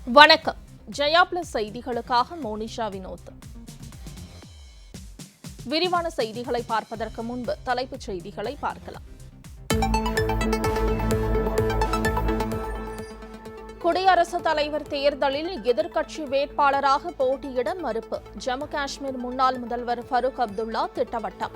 வணக்கம். ஜெயா பிளஸ் செய்திகளுக்காக மோனிஷா வினோத். விரிவான செய்திகளை பார்ப்பதற்கு முன்பு தலைப்புச் செய்திகளை பார்க்கலாம். குடியரசுத் தலைவர் தேர்தலில் எதிர்க்கட்சி வேட்பாளராக போட்டியிட மறுப்பு. ஜம்மு காஷ்மீர் முன்னாள் முதல்வர் ஃபரூக் அப்துல்லா திட்டவட்டம்.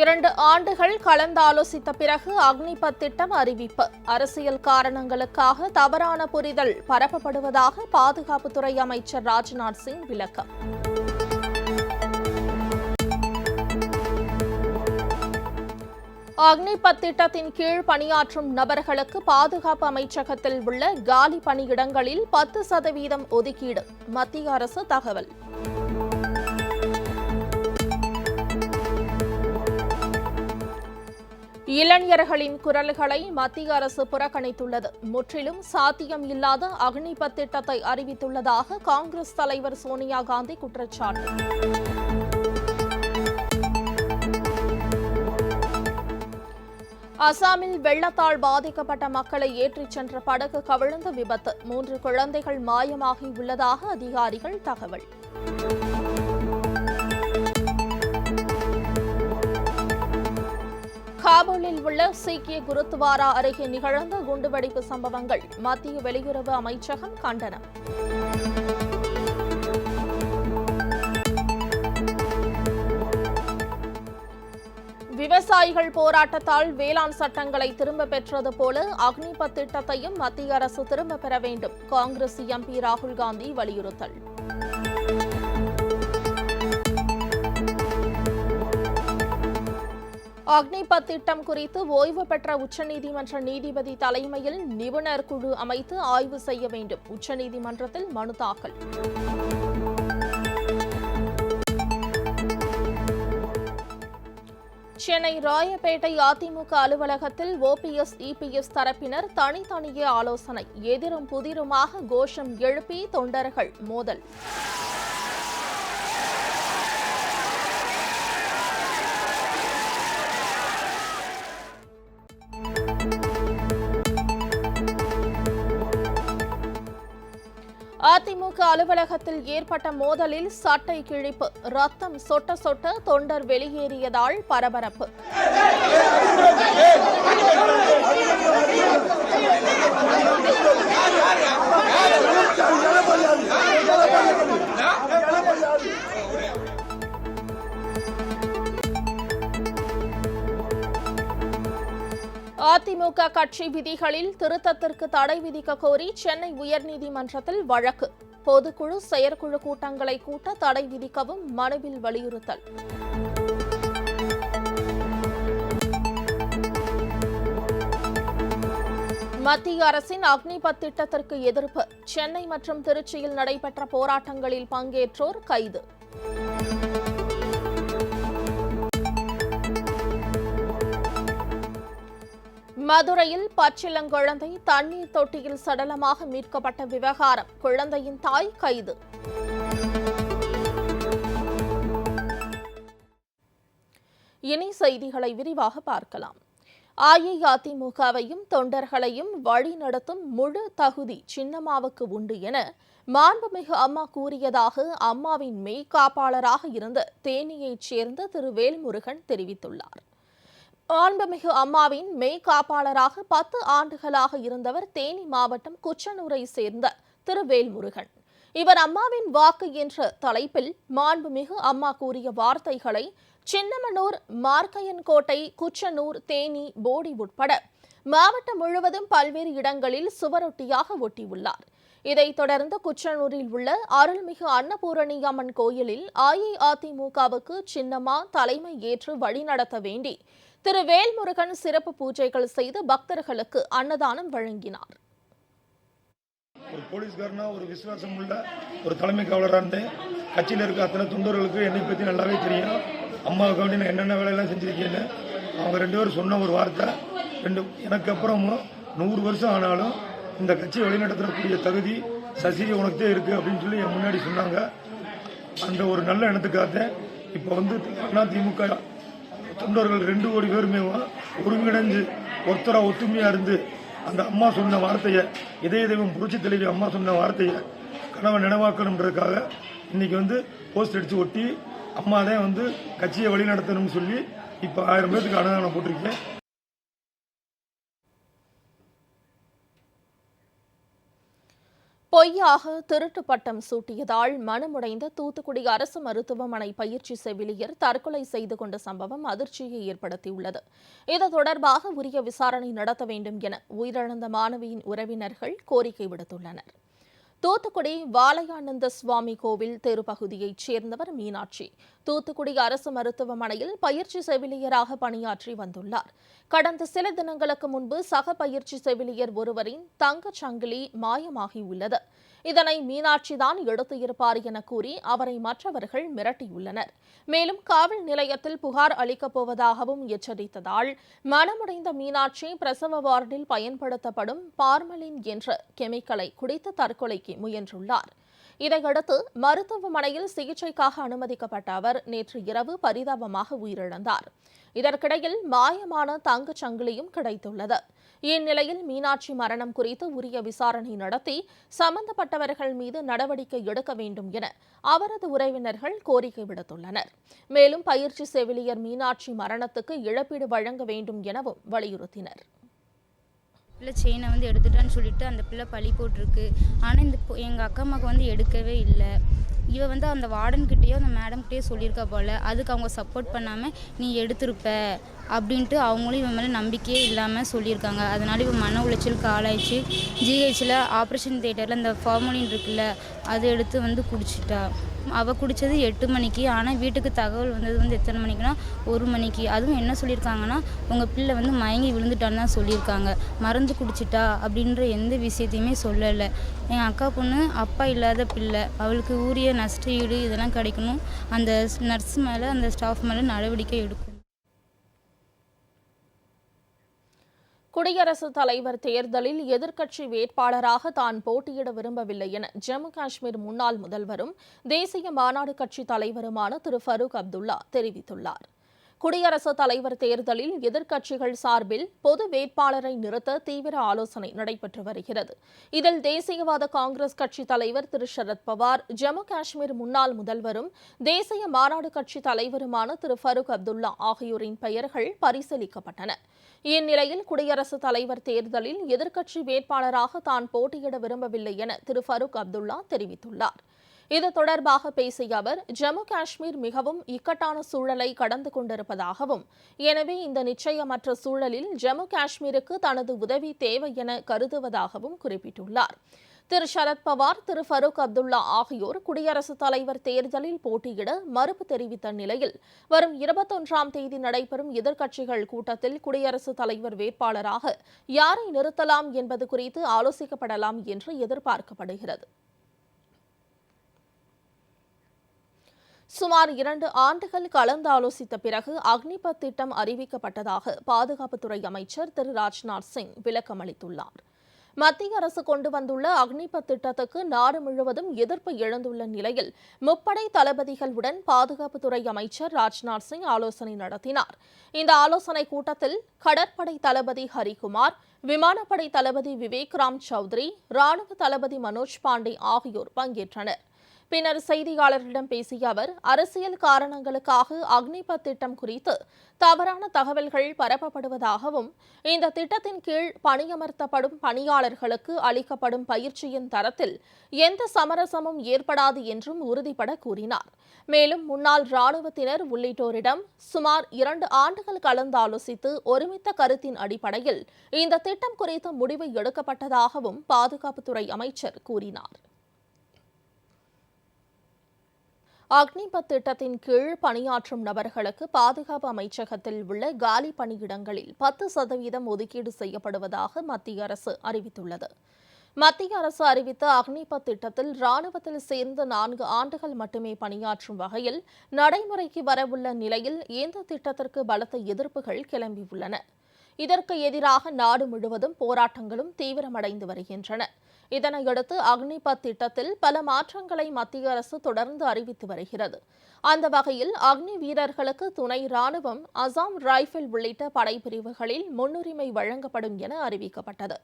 2 ஆண்டுகள் கலந்தாலோசித்த பிறகு அக்னிபத் திட்டம் அறிவிப்பு. அரசியல் காரணங்களுக்காக தவறான புரிதல் பரப்பப்படுவதாக பாதுகாப்புத்துறை அமைச்சர் ராஜ்நாத் சிங் விளக்கம். அக்னிபத் திட்டத்தின் கீழ் பணியாற்றும் நபர்களுக்கு பாதுகாப்பு அமைச்சகத்தில் உள்ள காலி பணியிடங்களில் 10% ஒதுக்கீடு. மத்திய அரசு தகவல். இளைஞர்களின் குரல்களை மத்திய அரசு புறக்கணித்துள்ளது. முற்றிலும் சாத்தியம் இல்லாத அக்னிபத் திட்டத்தை அறிவித்துள்ளதாக காங்கிரஸ் தலைவர் சோனியா காந்தி குற்றச்சாட்டு. அசாமில் வெள்ளத்தால் பாதிக்கப்பட்ட மக்களை ஏற்றிச் சென்ற படகு கவிழ்ந்த விபத்து. 3 குழந்தைகள் மாயமாகி உள்ளதாக அதிகாரிகள் தகவல். காபூலில் உள்ள சீக்கிய குருத்வாரா அருகே நிகழ்ந்த குண்டுவெடிப்பு சம்பவங்கள். மத்திய வெளியுறவு அமைச்சகம் கண்டனம். விவசாயிகள் போராட்டத்தால் வேளாண் சட்டங்களை திரும்ப பெற்றது போல அக்னிபத் திட்டத்தையும் மத்திய அரசு திரும்ப பெற வேண்டும். காங்கிரஸ் எம்பி ராகுல் காந்தி வலியுறுத்தல். அக்னிபத் திட்டம் குறித்து ஓய்வு பெற்ற உச்சநீதிமன்ற நீதிபதி தலைமையில் நிபுணர் குழு அமைத்து ஆய்வு செய்ய வேண்டும். உச்சநீதிமன்றத்தில் மனு தாக்கல். சென்னை ராயப்பேட்டை அதிமுக அலுவலகத்தில் ஓபிஎஸ், இபிஎஸ் தரப்பினர் தனித்தனியே ஆலோசனை. எதிரும் புதிருமாக கோஷம் எழுப்பி தொண்டர்கள் மோதல். அதிமுக அலுவலகத்தில் ஏற்பட்ட மோதலில் சட்டை கிழிப்பு. ரத்தம் சொட்ட சொட்ட தொண்டர் வெளியேறியதால் பரபரப்பு. அதிமுக கட்சி விதிகளில் திருத்தத்திற்கு தடை விதிக்க கோரி சென்னை உயர்நீதிமன்றத்தில் வழக்கு. பொதுக்குழு, செயற்குழு கூட்டங்களை கூட்ட தடை விதிக்கவும் மனுவில் வலியுறுத்தல். மத்திய அரசின் அக்னிபத் திட்டத்திற்கு எதிர்ப்பு. சென்னை மற்றும் திருச்சியில் நடைபெற்ற போராட்டங்களில் பங்கேற்றோர் கைது. மதுரையில் பச்சிளங்குழந்தை தண்ணீர் தொட்டியில் சடலமாக மீட்கப்பட்ட விவகாரம். குழந்தையின் தாய் கைது. இனி செய்திகளை விரிவாக பார்க்கலாம். அஇஅதிமுகவையும் தொண்டர்களையும் வழிநடத்தும் முழு தகுதி சின்னம்மாவுக்கு உண்டு என மாண்புமிகு அம்மா கூறியதாக அம்மாவின் மெய்காப்பாளராக இருந்த தேனியைச் சேர்ந்த திரு வேல்முருகன் தெரிவித்துள்ளார். மாண்புமிகு அம்மாவின் மெய்காப்பாளராக 10 ஆண்டுகளாக இருந்தவர் தேனி மாவட்டம் குச்சனூரை சேர்ந்த திரு வேல்முருகன். இவர் அம்மாவின் வாக்கு என்ற தலைப்பில் மாண்புமிகு அம்மா கூறிய வார்த்தைகளை சின்னமனூர், மார்க்கையன்கோட்டை, குச்சனூர், தேனி, போடி உட்பட மாவட்டம் முழுவதும் பல்வேறு இடங்களில் சுவரொட்டியாக ஒட்டியுள்ளார். இதைத் தொடர்ந்து குச்சனூரில் உள்ள அருள்மிகு அன்னபூரணி அம்மன் கோயிலில் அஇஅதிமுகவுக்கு சின்னம்மா தலைமை ஏற்று வழிநடத்த வேண்டி திரு வேல்முருகன் சிறப்பு பூஜைகள் செய்து பக்தர்களுக்கு அன்னதானம் வழங்கினார். ஒரு போலீஸ்காரனா ஒரு விசுவாசம் உள்ள ஒரு தலைமை காவலராக இருந்தேன். கட்சியில் இருக்க அத்தனை தொண்டர்களுக்கு என்னை பற்றி நல்லாவே தெரியும். அம்மாவுக்கு வேண்டி நான் என்னென்ன வேலையெல்லாம் செஞ்சுருக்கேன்னு அவங்க 2 பேரும் சொன்ன ஒரு வார்த்தை. எனக்கு அப்புறமும் 100 வருஷம் ஆனாலும் இந்த கட்சியை வழிநடத்தக்கூடிய தகுதி சசி உனக்கு தான் இருக்குது அப்படின்னு சொல்லி என் முன்னாடி சொன்னாங்க. அந்த ஒரு நல்ல எண்ணத்துக்காக இப்போ அதிமுக தொண்டர்கள் 2 கோடி பேருமே ஒருங்கிணைஞ்சு ஒருத்தரா ஒத்துமையா இருந்து அந்த அம்மா சொன்ன வார்த்தையை, இதய தெய்வம் புரட்சி தலைவி அம்மா சொன்ன வார்த்தையை கனவை நினைவாக்கணுன்றதுக்காக இன்னைக்கு போஸ்ட் அடித்து ஒட்டி அம்மா தான் கட்சியை வழி நடத்தணும்னு சொல்லி இப்போ 1000 பேருக்கு அன்னதானம் போட்டிருக்கேன். பொய்யாக திருட்டு பட்டம் சூட்டியதால் மனமுடைந்த தூத்துக்குடி அரசு மருத்துவமனை பயிற்சி செவிலியர் தற்கொலை செய்து கொண்ட சம்பவம் அதிர்ச்சியை ஏற்படுத்தியுள்ளது. இது தொடர்பாக உரிய விசாரணை நடத்த வேண்டும் என உயிரிழந்த மாணவியின் உறவினர்கள் கோரிக்கை விடுத்துள்ளனர். தூத்துக்குடி வாலயானந்த சுவாமி கோவில் தெரு பகுதியைச் சேர்ந்தவர் மீனாட்சி. தூத்துக்குடி அரசு மருத்துவமனையில் பயிற்சி செவிலியராக பணியாற்றி வந்துள்ளார். கடந்த சில தினங்களுக்கு முன்பு சக பயிற்சி செவிலியர் ஒருவரின் தங்கச் சங்கிலி மாயமாகியுள்ளது. இதனை மீனாட்சிதான் எடுத்து இருப்பார் என கூறி அவரை மற்றவர்கள் மிரட்டியுள்ளனர். மேலும் காவல் நிலையத்தில் புகார் அளிக்கப் போவதாகவும் எச்சரித்ததால் மனமுடைந்த மீனாட்சி பிரசவ வார்டில் பயன்படுத்தப்படும் பார்மலின் என்ற கெமிக்கலை குடித்து தற்கொலைக்கு முயன்றுள்ளார். இதையடுத்து மருத்துவமனையில் சிகிச்சைக்காக அனுமதிக்கப்பட்ட அவர் நேற்று இரவு பரிதாபமாக உயிரிழந்தார். இதற்கிடையில் மாயமான தங்கச் சங்கிலியும் கிடைத்துள்ளது. இந்நிலையில் மீனாட்சி மரணம் குறித்து உரிய விசாரணை நடத்தி சம்பந்தப்பட்டவர்கள் மீது நடவடிக்கை எடுக்க வேண்டும் என அவரது உறவினர்கள் கோரிக்கை விடுத்துள்ளனர். மேலும் பயிற்சி செவிலியர் மீனாட்சி மரணத்துக்கு இழப்பீடு வழங்க வேண்டும் எனவும் வலியுறுத்தினர். பிள்ளை செயினை எடுத்துட்டான்னு சொல்லிட்டு அந்த பிள்ளை பழி போட்டிருக்கு. ஆனால் எங்கள் அக்கா அம்மாவுக்கு எடுக்கவே இல்லை. இவ அந்த வார்டன்கிட்டயோ அந்த மேடம்கிட்டயோ சொல்லியிருக்கா போல். அதுக்கு அவங்க சப்போர்ட் பண்ணாமல் நீ எடுத்திருப்ப அப்படின்ட்டு அவங்களும் இவன் மேலே நம்பிக்கையே இல்லாமல் சொல்லியிருக்காங்க. அதனால் இவன் மன உளைச்சலுக்கு ஆளாயிடுச்சு. ஜிஹெச்சில் ஆப்ரேஷன் தியேட்டரில் அந்த ஃபார்மலின் இருக்குல்ல அதை எடுத்து குடிச்சிட்டா. அவள் குடித்தது 8 மணிக்கு. ஆனால் வீட்டுக்கு தகவல் வந்தது எத்தனை மணிக்குன்னா 1 மணிக்கு. அதுவும் என்ன சொல்லியிருக்காங்கன்னா உங்கள் பிள்ளை மயங்கி விழுந்துட்டான்னு தான் சொல்லியிருக்காங்க. மருந்து குடிச்சிட்டா அப்படின்ற எந்த விஷயத்தையுமே சொல்லலை. என் அக்கா பொண்ணு அப்பா இல்லாத பிள்ளை. அவளுக்கு உரிய நஷ்ட ஈடு இதெல்லாம் கிடைக்கணும். அந்த நர்ஸ் மேலே அந்த ஸ்டாஃப் மேலே நடவடிக்கை எடுக்கும். குடியரசுத் தலைவர் தேர்தலில் எதிர்க்கட்சி வேட்பாளராக தான் போட்டியிட விரும்பவில்லை என ஜம்மு காஷ்மீர் முன்னாள் முதல்வரும் தேசிய மாநாடு கட்சி தலைவருமான திரு ஃபரூக் அப்துல்லா தெரிவித்துள்ளார். குடியரசுத் தலைவர் தேர்தலில் எதிர்க்கட்சிகள் சார்பில் பொது வேட்பாளரை நிறுத்த தீவிர ஆலோசனை நடைபெற்று வருகிறது. இதில் தேசியவாத காங்கிரஸ் கட்சி தலைவர் திரு சரத்பவார், ஜம்மு காஷ்மீர் முன்னாள் முதல்வரும் தேசிய மாநாடு கட்சி தலைவருமான திரு ஃபரூக் அப்துல்லா ஆகியோரின் பெயர்கள் பரிசீலிக்கப்பட்டன. இந்நிலையில் குடியரசுத் தலைவர் தேர்தலில் எதிர்க்கட்சி வேட்பாளராக தான் போட்டியிட விரும்பவில்லை என திரு ஃபரூக் அப்துல்லா தெரிவித்துள்ளார். இது தொடர்பாக பேசிய அவர், ஜம்மு காஷ்மீர் மிகவும் இக்கட்டான சூழலை கடந்து கொண்டிருப்பதாகவும், எனவே இந்த நிச்சயமற்ற சூழலில் ஜம்மு காஷ்மீருக்கு தனது உதவி தேவை என கருதுவதாகவும் குறிப்பிட்டுள்ளார். திரு சரத்பவார், திரு ஃபரூக் அப்துல்லா ஆகியோர் குடியரசுத் தலைவர் தேர்தலில் போட்டியிட மறுப்பு தெரிவித்த நிலையில் வரும் 21ஆம் தேதி நடைபெறும் எதிர்க்கட்சிகள் கூட்டத்தில் குடியரசுத் தலைவர் வேட்பாளராக யாரை நிறுத்தலாம் என்பது குறித்து ஆலோசிக்கப்படலாம் என்று எதிர்பார்க்கப்படுகிறது. சுமார் 2 ஆண்டுகள் கலந்தாலோசித்த பிறகு அக்னிபத் திட்டம் அறிவிக்கப்பட்டதாக பாதுகாப்புத்துறை அமைச்சர் திரு ராஜ்நாத் சிங் விளக்கமளித்துள்ளார். மத்திய அரசு கொண்டு வந்துள்ள அக்னிபத் திட்டத்துக்கு நாடு முழுவதும் எதிர்ப்பு எழுந்துள்ள நிலையில் முப்படை தளபதிகளுடன் பாதுகாப்புத்துறை அமைச்சர் ராஜ்நாத் சிங் ஆலோசனை நடத்தினார். இந்த ஆலோசனைக் கூட்டத்தில் கடற்படை தளபதி ஹரிகுமார், விமானப்படை தளபதி விவேக் ராம் சௌத்ரி, ராணுவ தளபதி மனோஜ் பாண்டே ஆகியோர் பங்கேற்றனர். பின்னர் செய்தியாளர்களிடம் பேசிய அவர், அரசியல் காரணங்களுக்காக அக்னிபத் திட்டம் குறித்து தவறான தகவல்கள் பரப்பப்படுவதாகவும், இந்த திட்டத்தின் கீழ் பணியமர்த்தப்படும் பணியாளர்களுக்கு அளிக்கப்படும் பயிற்சியின் தரத்தில் எந்த சமரசமும் ஏற்படாது என்றும் உறுதிபட கூறினார். மேலும் முன்னாள் ராணுவத்தினர் உள்ளிட்டோரிடம் சுமார் 2 ஆண்டுகள் கலந்தாலோசித்து ஒருமித்த கருத்தின் அடிப்படையில் இந்த திட்டம் குறித்த முடிவு எடுக்கப்பட்டதாகவும் பாதுகாப்புத்துறை அமைச்சர் கூறினார். அக்னிபத் திட்டத்தின் கீழ் பணியாற்றும் நபர்களுக்கு பாதுகாப்பு அமைச்சகத்தில் உள்ள காலி பணியிடங்களில் 10% ஒதுக்கீடு செய்யப்படுவதாக மத்திய அரசு அறிவித்துள்ளது. மத்திய அரசு அறிவித்த அக்னிபத் திட்டத்தில் ராணுவத்தில் சேர்ந்த 4 ஆண்டுகள் மட்டுமே பணியாற்றும் வகையில் நடைமுறைக்கு வரவுள்ள நிலையில் இந்த திட்டத்திற்கு பலத்த எதிர்ப்புகள் கிளம்பியுள்ளன. இதற்கு எதிராக நாடு முழுவதும் போராட்டங்களும் தீவிரமடைந்து வருகின்றன. இதனையடுத்து அக்னிபத் திட்டத்தில் பல மாற்றங்களை மத்திய அரசு தொடர்ந்து அறிவித்து வருகிறது. அந்த வகையில் அக்னி வீரர்களுக்கு துணை ராணுவம், அசாம் ரைபிள் உள்ளிட்ட படைப்பிரிவுகளில் முன்னுரிமை வழங்கப்படும் என அறிவிக்கப்பட்டது.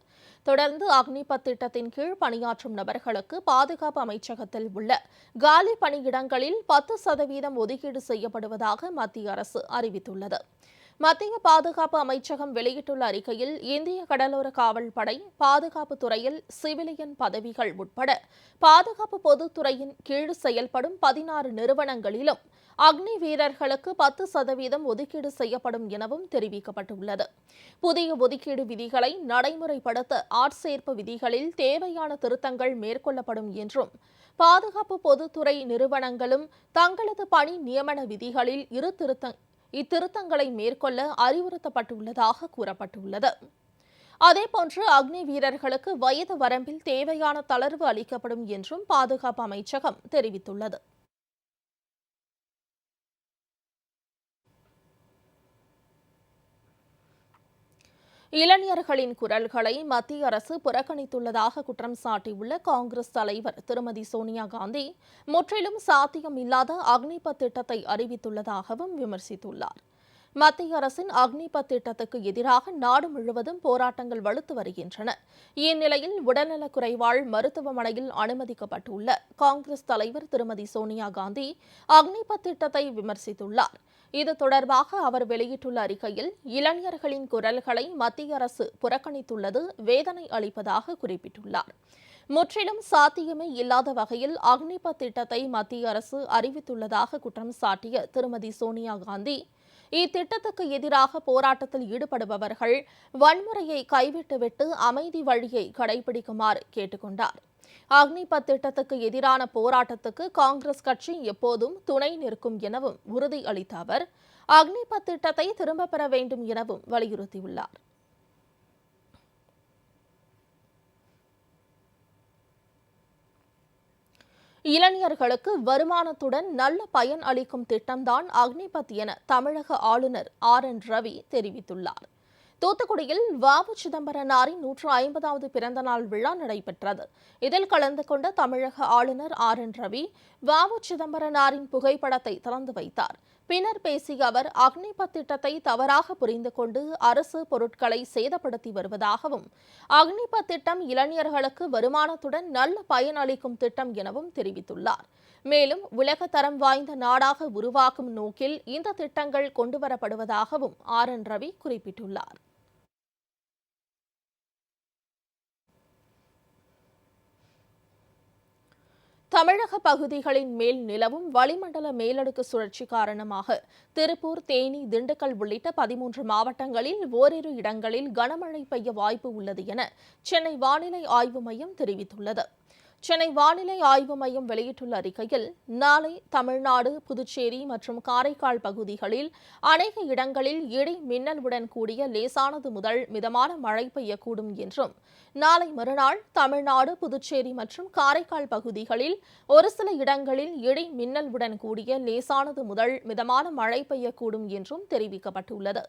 தொடர்ந்து அக்னிபத் திட்டத்தின் கீழ் பணியாற்றும் நபர்களுக்கு பாதுகாப்பு அமைச்சகத்தில் உள்ள காலி பணியிடங்களில் 10% ஒதுக்கீடு செய்யப்படுவதாக மத்திய அரசு அறிவித்துள்ளது. மத்திய பாதுகாப்பு அமைச்சகம் வெளியிட்டுள்ள அறிக்கையில், இந்திய கடலோர காவல் படை, பாதுகாப்பு துறையில் சிவிலியன் பதவிகள் உட்பட பாதுகாப்பு பொதுத்துறையின் கீழ் செயல்படும் 16 நிறுவனங்களிலும் அக்னி வீரர்களுக்கு 10% ஒதுக்கீடு செய்யப்படும் எனவும் தெரிவிக்கப்பட்டுள்ளது. புதிய ஒதுக்கீடு விதிகளை நடைமுறைப்படுத்த ஆட்சேர்ப்பு விதிகளில் தேவையான திருத்தங்கள் மேற்கொள்ளப்படும் என்றும், பாதுகாப்பு பொதுத்துறை நிறுவனங்களும் தங்களது பணி நியமன விதிகளில் இத்திருத்தங்களை மேற்கொள்ள அறிவுறுத்தப்பட்டுள்ளதாக கூறப்பட்டுள்ளது. அதேபோன்று அக்னி வீரர்களுக்கு வயது வரம்பில் தேவையான தளர்வு அளிக்கப்படும் என்றும் பாதுகாப்பு அமைச்சகம் தெரிவித்துள்ளது. இளைஞர்களின் குரல்களை மத்திய அரசு புறக்கணித்துள்ளதாக குற்றம் சாட்டியுள்ள காங்கிரஸ் தலைவர் திருமதி சோனியா காந்தி, முற்றிலும் சாத்தியமில்லாத அக்னிபத் திட்டத்தை அறிவித்துள்ளதாகவும் விமர்சித்துள்ளார். மத்திய அரசின் அக்னிபத் திட்டத்துக்கு எதிராக நாடு முழுவதும் போராட்டங்கள் வலுத்து வருகின்றன. இந்நிலையில் உடல்நலக்குறைவால் மருத்துவமனையில் அனுமதிக்கப்பட்டுள்ள காங்கிரஸ் தலைவர் திருமதி சோனியா காந்தி அக்னிபத் திட்டத்தை விமர்சித்துள்ளார். இது தொடர்பாக அவர் வெளியிட்டுள்ள அறிக்கையில், இளைஞர்களின் குரல்களை மத்திய அரசு புறக்கணித்துள்ளது வேதனை அளிப்பதாக குறிப்பிட்டுள்ளார். முற்றிலும் சாத்தியமே இல்லாத வகையில் அக்னிபத் திட்டத்தை மத்திய அரசு அறிவித்துள்ளதாக குற்றம் சாட்டிய திருமதி சோனியா காந்தி, இத்திட்டத்துக்கு எதிராக போராட்டத்தில் ஈடுபடுபவர்கள் வன்முறையை கைவிட்டுவிட்டு அமைதி வழியை கடைபிடிக்குமாறு கேட்டுக் கொண்டார். அக்னிபத் திட்டத்துக்கு எதிரான போராட்டத்துக்கு காங்கிரஸ் கட்சி எப்போதும் துணை நிற்கும் எனவும் உறுதி அளித்த அவர், அக்னிபத் திட்டத்தை திரும்பப் பெற வேண்டும் எனவும் வலியுறுத்தியுள்ளார். இளைஞர்களுக்கு வருமானத்துடன் நல்ல பயன் அளிக்கும் திட்டம்தான் அக்னிபத் என தமிழக ஆளுநர் RN ரவி தெரிவித்துள்ளார். தூத்துக்குடியில் வ.உ. சிதம்பரனாரின் 150வது பிறந்தநாள் விழா நடைபெற்றது. இதில் கலந்து கொண்ட தமிழக ஆளுநர் RN ரவி வ.உ. சிதம்பரனாரின் புகைப்படத்தை திறந்து வைத்தார். பின்னர் பேசிய அவர், அக்னிபத் திட்டத்தை தவறாக புரிந்து கொண்டு அரசு பொருட்களை சேதப்படுத்தி வருவதாகவும், அக்னிபத் திட்டம் இளைஞர்களுக்கு வருமானத்துடன் நல்ல பயன் அளிக்கும் திட்டம் எனவும் தெரிவித்துள்ளார். மேலும் உலக தரம் வாய்ந்த நாடாக உருவாக்கும் நோக்கில் இந்த திட்டங்கள் கொண்டுவரப்படுவதாகவும் RN ரவி குறிப்பிட்டுள்ளார். தமிழக பகுதிகளின் மேல் நிலவும் வளிமண்டல மேலடுக்கு சுழற்சி காரணமாக திருப்பூர், தேனி, திண்டுக்கல் உள்ளிட்ட 13 மாவட்டங்களில் ஓரிரு இடங்களில் கனமழை பெய்ய வாய்ப்பு உள்ளது என சென்னை வானிலை ஆய்வு மையம் தெரிவித்துள்ளது. சென்னை வானிலை ஆய்வு மையம் வெளியிட்டுள்ள அறிக்கையில், நாளை தமிழ்நாடு, புதுச்சேரி மற்றும் காரைக்கால் பகுதிகளில் அநேக இடங்களில் இடி மின்னலுடன் கூடிய லேசானது முதல் மிதமான மழை பெய்யக்கூடும் என்றும், நாளை மறுநாள் தமிழ்நாடு, புதுச்சேரி மற்றும் காரைக்கால் பகுதிகளில் ஒரு சில இடங்களில் இடி மின்னலுடன் கூடிய லேசானது முதல் மிதமான மழை பெய்யக்கூடும் என்றும் தெரிவிக்கப்பட்டுள்ளது.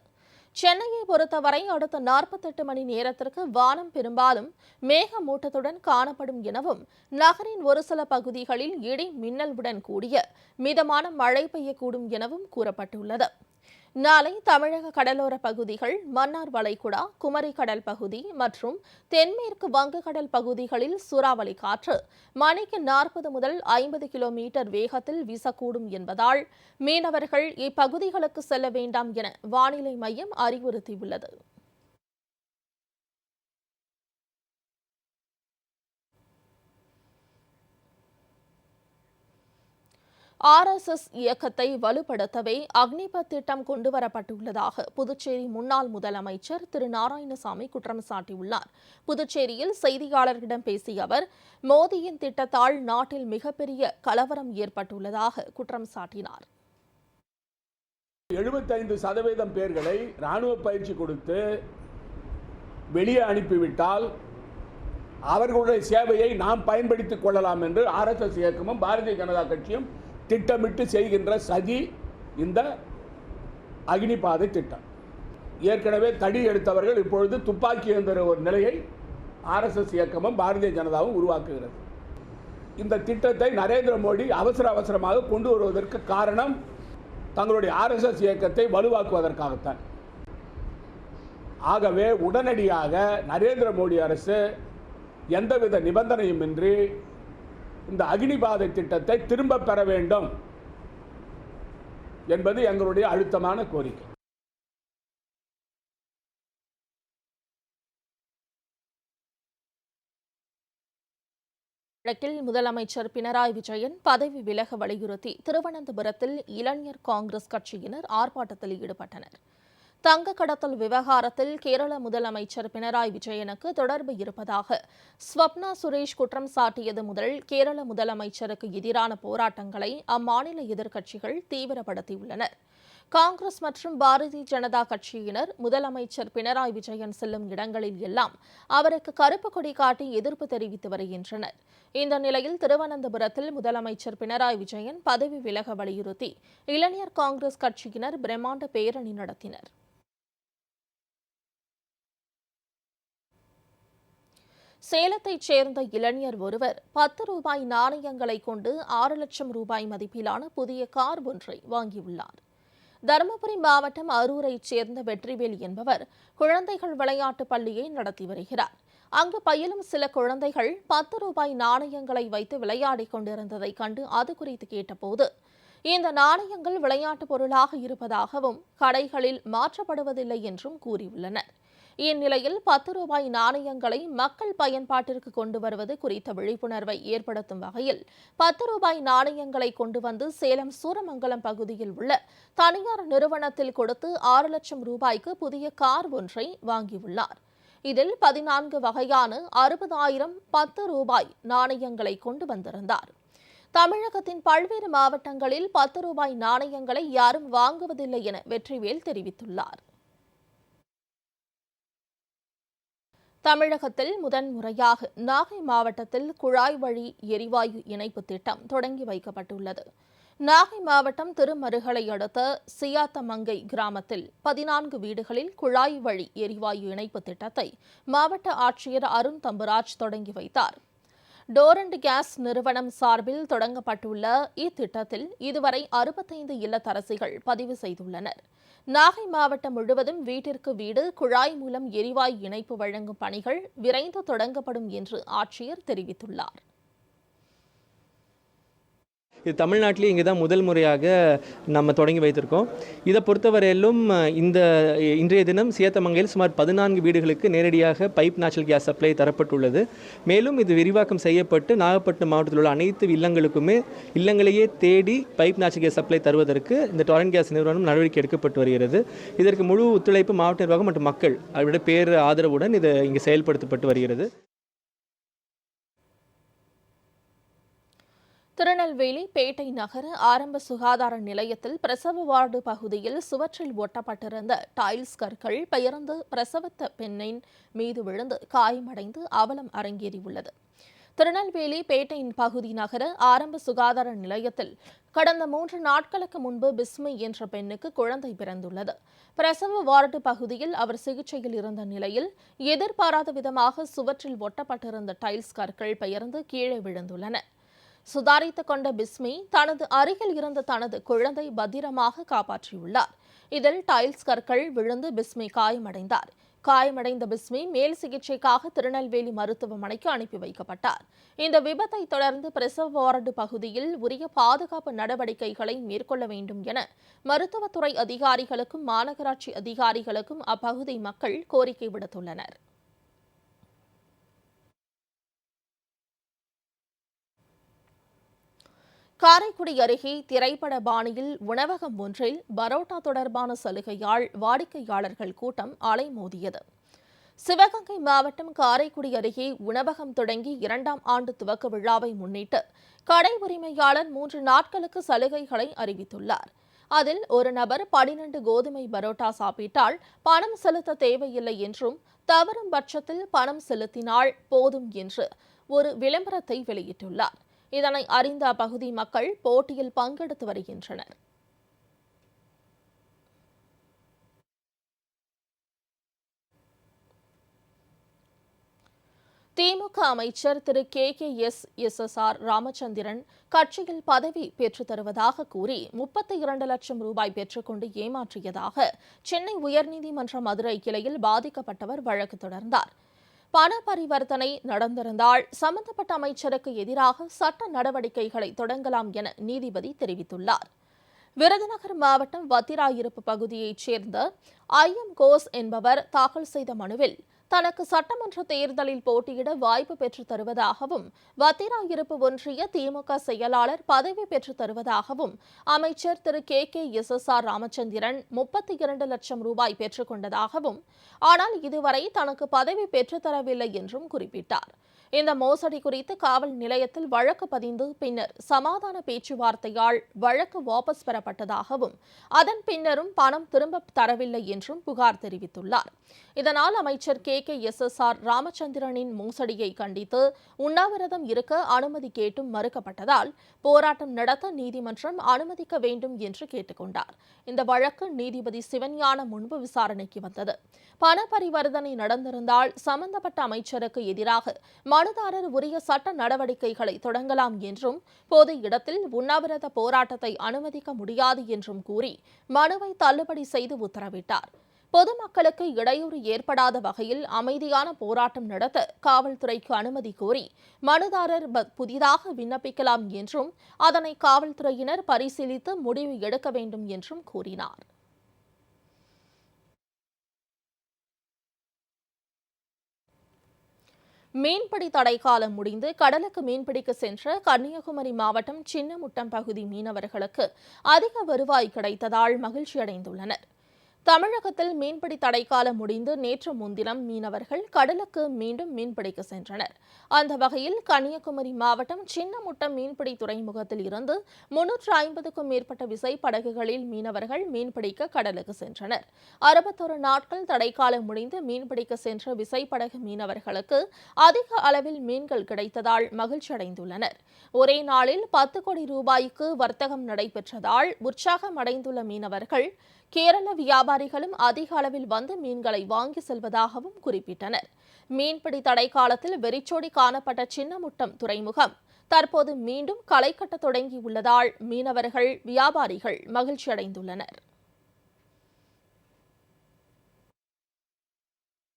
சென்னையை பொறுத்தவரை அடுத்த 48 மணி நேரத்திற்கு வானம் பெரும்பாலும் மேகமூட்டத்துடன் காணப்படும் எனவும், நகரின் ஒரு சில பகுதிகளில் இடி மின்னலுடன் கூடிய மிதமான மழை பெய்யக்கூடும் எனவும் கூறப்பட்டுள்ளது. நாளை தமிழக கடலோர பகுதிகள், மன்னார் வளைகுடா, குமரி கடல் பகுதி மற்றும் தென்மேற்கு வங்கக்கடல் பகுதிகளில் சூறாவளி காற்று மணிக்கு 40 முதல் 50 கிலோமீட்டர் வேகத்தில் வீசக்கூடும் என்பதால் மீனவர்கள் இப்பகுதிகளுக்கு செல்ல வேண்டாம் என வானிலை மையம் அறிவுறுத்தியுள்ளது. RSS இயக்கத்தை வலுப்படுத்தவே அக்னிபத் திட்டம் கொண்டுவரப்பட்டுள்ளதாக புதுச்சேரி முன்னாள் முதலமைச்சர் திரு நாராயணசாமி குற்றம் சாட்டியுள்ளார். புதுச்சேரியில் செய்தியாளர்களிடம் பேசிய அவர், மோடியின் திட்டத்தால் நாட்டில் மிகப்பெரிய கலவரம் ஏற்பட்டுள்ளதாக குற்றம் சாட்டினார். 75% பேர்களை ராணுவ பயிற்சி கொடுத்து வெளியே அனுப்பிவிட்டால் அவர்களுடைய சேவையை நாம் பயன்படுத்திக் கொள்ளலாம் என்று RSS இயக்கமும் பாரதிய ஜனதா கட்சியும் திட்டமிட்டு செய்கின்ற சதி இந்த அக்னிபாதை திட்டம். ஏற்கனவே தடி எடுத்தவர்கள் இப்பொழுது துப்பாக்கி என்கிற ஒரு நிலையை RSS இயக்கமும் பாரதிய ஜனதாவும் உருவாக்குகிறது. இந்த திட்டத்தை நரேந்திர மோடி அவசரமாக கொண்டு வருவதற்கு காரணம் தங்களுடைய RSS இயக்கத்தை வலுவாக்குவதற்காகத்தான். ஆகவே உடனடியாக நரேந்திர மோடி அரசு எந்தவித நிபந்தனையுமின்றி இந்த அக்னிபாதை திட்டத்தை திரும்ப பெற வேண்டும் என்பது எங்களுடைய அழுத்தமான கோரிக்கை. வழக்கில் முதலமைச்சர் பினராயி விஜயன் பதவி விலக வலியுறுத்தி திருவனந்தபுரத்தில் இளைஞர் காங்கிரஸ் கட்சியினர் ஆர்ப்பாட்டத்தில் ஈடுபட்டனர். தங்க கடத்தல் விவகாரத்தில் கேரள முதலமைச்சர் பினராயி விஜயனுக்கு தொடர்பு இருப்பதாக ஸ்வப்னா சுரேஷ் குற்றம் சாட்டியது முதல் கேரள முதலமைச்சருக்கு எதிரான போராட்டங்களை அம்மாநில எதிர்க்கட்சிகள் தீவிரப்படுத்தியுள்ளனர். காங்கிரஸ் மற்றும் பாரதிய ஜனதா கட்சியினர் முதலமைச்சர் பினராயி விஜயன் செல்லும் இடங்களில் எல்லாம் அவருக்கு கருப்பு கொடி காட்டி எதிர்ப்பு தெரிவித்து வருகின்றனர். இந்த நிலையில் திருவனந்தபுரத்தில் முதலமைச்சர் பினராயி விஜயன் பதவி விலக வலியுறுத்தி இளைஞர் காங்கிரஸ் கட்சியினர் பிரம்மாண்ட பேரணி நடத்தினர். சேலத்தைச் சேர்ந்த இளைஞர் ஒருவர் 10 ரூபாய் நாணயங்களை கொண்டு 6 லட்சம் ரூபாய் மதிப்பிலான புதிய கார் ஒன்றை வாங்கியுள்ளார். தருமபுரி மாவட்டம் அரூரைச் சேர்ந்த வெற்றிவேல் என்பவர் குழந்தைகள் விளையாட்டு பள்ளியை நடத்தி வருகிறார். அங்கு பயிலும் சில குழந்தைகள் 10 ரூபாய் நாணயங்களை வைத்து விளையாடிக் கொண்டிருந்ததை கண்டு அது குறித்து கேட்டபோது இந்த நாணயங்கள் விளையாட்டுப் பொருளாக இருப்பதாகவும் கடைகளில் மாற்றப்படுவதில்லை என்றும் கூறியுள்ளனர். இந்நிலையில் 10 ரூபாய் நாணயங்களை மக்கள் பயன்பாட்டிற்கு கொண்டு வருவது குறித்த விழிப்புணர்வை ஏற்படுத்தும் வகையில் 10 ரூபாய் நாணயங்களை கொண்டு வந்து சேலம் சூரமங்கலம் பகுதியில் உள்ள தனியார் நிறுவனத்தில் கொடுத்து 6 லட்சம் ரூபாய்க்கு புதிய கார் ஒன்றை வாங்கியுள்ளார். இதில் 14 வகையான 60,000 10 ரூபாய் நாணயங்களை கொண்டு வந்திருந்தார். தமிழகத்தின் பல்வேறு மாவட்டங்களில் 10 ரூபாய் நாணயங்களை யாரும் வாங்குவதில்லை என வெற்றிவேல் தெரிவித்துள்ளார். தமிழகத்தில் முதன்முறையாக நாகை மாவட்டத்தில் குழாய் வழி எரிவாயு இணைப்பு திட்டம் தொடங்கி வைக்கப்பட்டுள்ளது. நாகை மாவட்டம் திருமருகலை அடுத்த சியாத்தமங்கை கிராமத்தில் 14 வீடுகளில் குழாய் வழி எரிவாயு இணைப்பு திட்டத்தை மாவட்ட ஆட்சியர் அருண் தம்புராஜ் தொடங்கி வைத்தார். டோரண்ட் கேஸ் நிறுவனம் சார்பில் தொடங்கப்பட்டுள்ள இத்திட்டத்தில் இதுவரை 65 இல்லத்தரசிகள் பதிவு செய்துள்ளனர். நாகை மாவட்டம் முழுவதும் வீட்டிற்கு வீடு குழாய் மூலம் எரிவாயு இணைப்பு வழங்கும் பணிகள் விரைந்து தொடங்கப்படும் என்று ஆட்சியர் தெரிவித்துள்ளார். இது தமிழ்நாட்டிலே இங்கே தான் முதல் முறையாக நம்ம தொடங்கி வைத்திருக்கோம். இதை பொறுத்தவரையிலும் இன்றைய தினம் சேத்தமங்கையில் சுமார் 14 வீடுகளுக்கு நேரடியாக பைப் நேச்சுரல் கேஸ் சப்ளை தரப்பட்டுள்ளது. மேலும் இது விரிவாக்கம் செய்யப்பட்டு நாகப்பட்டினம் மாவட்டத்தில் உள்ள அனைத்து இல்லங்களையே தேடி பைப் நேச்சுரல் கேஸ் சப்ளை தருவதற்கு இந்த டொரண்ட் கேஸ் நிறுவனம் நடவடிக்கை எடுக்கப்பட்டு வருகிறது. இதற்கு முழு ஒத்துழைப்பு மாவட்ட நிர்வாகம் மற்றும் மக்கள் அவருடைய பேர் ஆதரவுடன் இது இங்கே செயல்படுத்தப்பட்டு வருகிறது. திருநெல்வேலி பேட்டை நகர ஆரம்ப சுகாதார நிலையத்தில் பிரசவ வார்டு பகுதியில் சுவற்றில் ஒட்டப்பட்டிருந்த டைல்ஸ் கற்கள் பெயர்ந்து பிரசவத்த பெண்ணின் மீது விழுந்து காயமடைந்து அவலம் அரங்கேறியுள்ளது. திருநெல்வேலி பேட்டையின் பகுதி நகர ஆரம்ப சுகாதார நிலையத்தில் கடந்த 3 நாட்களுக்கு முன்பு பிஸ்மி என்ற பெண்ணுக்கு குழந்தை பிறந்துள்ளது. பிரசவ வார்டு பகுதியில் அவர் சிகிச்சையில் இருந்த நிலையில் எதிர்பாராத விதமாக சுவற்றில் ஒட்டப்பட்டிருந்த டைல்ஸ் கற்கள் பெயர்ந்து கீழே விழுந்துள்ளன. சுதாரித்துக் கொண்ட பிஸ்மி தனது அருகில் இருந்த தனது குழந்தை பத்திரமாக காப்பாற்றியுள்ளார். இதில் டைல்ஸ் கற்கள் விழுந்து பிஸ்மி காயமடைந்தார். காயமடைந்த பிஸ்மி மேல் சிகிச்சைக்காக திருநெல்வேலி மருத்துவமனைக்கு அனுப்பி வைக்கப்பட்டார். இந்த விபத்தை தொடர்ந்து பிரசவ வார்டு பகுதியில் உரிய பாதுகாப்பு நடவடிக்கைகளை மேற்கொள்ள வேண்டும் என மருத்துவத்துறை அதிகாரிகளுக்கும் மாநகராட்சி அதிகாரிகளுக்கும் அப்பகுதி மக்கள் கோரிக்கை விடுத்துள்ளனர். காரைக்குடி அருகே திரைப்பட பாணியில் உணவகம் ஒன்றில் பரோட்டா தொடர்பான சலுகையால் வாடிக்கையாளர்கள் கூட்டம் அலைமோதியது. சிவகங்கை மாவட்டம் காரைக்குடி அருகே உணவகம் தொடங்கி 2ஆம் ஆண்டு துவக்க விழாவை முன்னிட்டு கடை உரிமையாளர் 3 நாட்களுக்கு சலுகைகளை அறிவித்துள்ளார். அதில் ஒரு நபர் 12 கோதுமை பரோட்டா சாப்பிட்டால் பணம் செலுத்த தேவையில்லை என்றும், தவறும் பட்சத்தில் பணம் செலுத்தினால் போதும் என்று ஒரு விளம்பரத்தை வெளியிட்டுள்ளார். இதனை அறிந்த அப்பகுதி மக்கள் போட்டியில் பங்கெடுத்து வருகின்றனர். திமுக அமைச்சர் திரு KKSSR ராமச்சந்திரன் கட்சியில் பதவி பெற்றுத் தருவதாக கூறி 32 லட்சம் ரூபாய் பெற்றுக்கொண்டு ஏமாற்றியதாக சென்னை உயர்நீதிமன்ற மதுரை கிளையில் பாதிக்கப்பட்டவர் வழக்கு தொடர்ந்தார். பண பரிவர்த்தனை நடந்திருந்தால் சம்பந்தப்பட்ட அமைச்சருக்கு எதிராக சட்ட நடவடிக்கைகளை தொடங்கலாம் என நீதிபதி தெரிவித்துள்ளார். விருதுநகர் மாவட்டம் வத்திராயிருப்பு பகுதியைச் சேர்ந்த கோஸ் என்பவர் தாக்கல் செய்த மனுவில் தனக்கு சட்டமன்ற தேர்தலில் போட்டியிட வாய்ப்பு பெற்றுத் தருவதாகவும் வத்திராயிருப்பு ஒன்றிய திமுக செயலாளர் பதவி பெற்றுத் தருவதாகவும் அமைச்சர் திரு KKSSR ராமச்சந்திரன் 32 லட்சம் ரூபாய் பெற்றுக் கொண்டதாகவும், ஆனால் இதுவரை தனக்கு பதவி பெற்றுத் தரவில்லை என்றும் குறிப்பிட்டார். இந்த மோசடி குறித்து காவல் நிலையத்தில் வழக்கு பதிந்து பின்னர் சமாதான பேச்சுவார்த்தையால் வழக்கு வாபஸ் பெறப்பட்டதாகவும், அதன் பின்னரும் பணம் திரும்பப் தரவில்லை என்றும் புகார் தெரிவித்துள்ளார். இதனால் அமைச்சர் KKSSR ராமச்சந்திரனின் மோசடியை கண்டித்து உண்ணாவிரதம் இருக்க அனுமதி கேட்டும் மறுக்கப்பட்டதால் போராட்டம் நடத்த நீதிமன்றம் அனுமதிக்க வேண்டும் என்று கேட்டுக்கொண்டார். இந்த வழக்கு நீதிபதி சிவஞானம் முன்பு விசாரணைக்கு வந்தது. பண பரிவர்த்தனை நடந்திருந்தால் சம்பந்தப்பட்ட அமைச்சருக்கு எதிராக மனுதாரர் உரிய சட்ட நடவடிக்கைகளை தொடங்கலாம் என்றும், பொது இடத்தில் உண்ணாவிரத போராட்டத்தை அனுமதிக்க முடியாது என்றும் கூறி மனுவை தள்ளுபடி செய்து உத்தரவிட்டார். பொதுமக்களுக்கு இடையூறு ஏற்படாத வகையில் அமைதியான போராட்டம் நடத்த காவல்துறைக்கு அனுமதி கோரி மனுதாரர் புதிதாக விண்ணப்பிக்கலாம் என்றும், அதனை காவல்துறையினர் பரிசீலித்து முடிவு எடுக்க வேண்டும் என்றும் கூறினார். மீன்பிடி தடைக்காலம் முடிந்து கடலுக்கு மீன்பிடிக்க சென்ற கன்னியாகுமரி மாவட்டம் சின்னமுட்டம் பகுதி மீனவர்களுக்கு அதிக வருவாய் கிடைத்ததால் மகிழ்ச்சியடைந்துள்ளனர். தமிழகத்தில் மீன்பிடி தடைக்காலம் முடிந்து நேற்று முன்தினம் மீனவர்கள் கடலுக்கு மீண்டும் மீன்பிடிக்க சென்றனர். அந்த வகையில் கன்னியாகுமரி மாவட்டம் சின்னமுட்டம் மீன்பிடி துறைமுகத்தில் இருந்து 350க்கும் மேற்பட்ட விசைப்படகுகளில் மீனவர்கள் மீன்பிடிக்க கடலுக்கு சென்றனர். 61 நாட்கள் தடைக்காலம் முடிந்து மீன்பிடிக்க சென்ற விசைப்படகு மீனவர்களுக்கு அதிக அளவில் மீன்கள் கிடைத்ததால் மகிழ்ச்சியடைந்துள்ளனர். ஒரே நாளில் 10 கோடி ரூபாய்க்கு வர்த்தகம் நடைபெற்றதால் உற்சாகமடைந்துள்ள மீனவர்கள் கேரள வியாபாரிகளும் அதிக அளவில் வந்து மீன்களை வாங்கி செல்வதாகவும் குறிப்பிட்டனர். மீன்பிடி தடை காலத்தில் வெறிச்சோடி காணப்பட்ட சின்னமுட்டம் துறைமுகம் தற்போது மீண்டும் களை கட்ட தொடங்கியுள்ளதால் மீனவர்கள், வியாபாரிகள் மகிழ்ச்சியடைந்துள்ளனர்.